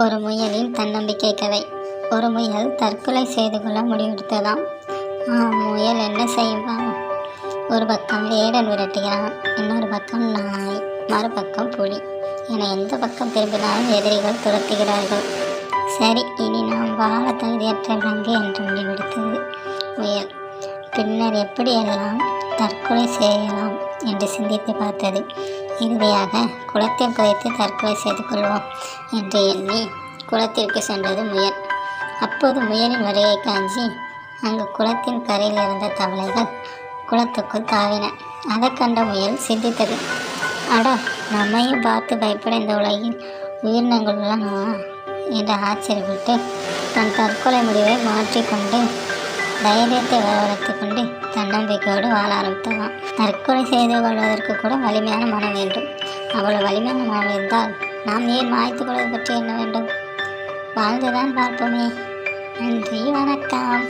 ஒரு முயலின் தன்னம்பிக்கை கதை. ஒரு முயல் தற்கொலை செய்து கொள்ள முடிவெடுத்ததாம். முயல் என்ன செய்வான்? ஒரு பக்கம் வேடன் விரட்டுகிறான், இன்னொரு பக்கம் நாய், மறுபக்கம் புலி என எந்த பக்கம் திரும்பினாலும் எதிரிகள் துரத்துகிறார்கள். சரி, இனி நாம் வாழ தகுதியற்ற விலங்கு என்று முடிவெடுத்தது முயல். பின்னர் எப்படியெல்லாம் தற்கொலை செய்யலாம் என்று சிந்தித்து பார்த்தது. இறுதியாக குளத்தில் குதித்து தற்கொலை செய்து கொள்வோம் என்று எண்ணி குளத்திற்கு சென்றது முயல். அப்போது முயலின் வருகை காஞ்சி அங்கு குளத்தின் கரையில் இருந்த தவளைகள் குளத்துக்குள் தாவின. அதை கண்ட முயல் சிந்தித்தது, அட, நம்மையும் பார்த்து பயப்பட இந்த உலகில் உயிரினங்கள் உள்ளனவா என்று ஆச்சரியப்பட்டு தன் தற்கொலை முடிவை மாற்றிக்கொண்டு தைரியத்தை வரவழைத்து கொண்டு தன்னம்பிக்கையோடு வாழ ஆரம்பித்தலாம். தற்கொலை செய்து கொள்வதற்கு கூட வலிமையான மனம் வேண்டும். அவ்வளவு வலிமையான மனம் இருந்தால் நாம் ஏன் மாய்த்து கொள்வது பற்றி என்ன வேண்டும்? வாழ்ந்துதான் பார்ப்போமே. நன்றி, வணக்கம்.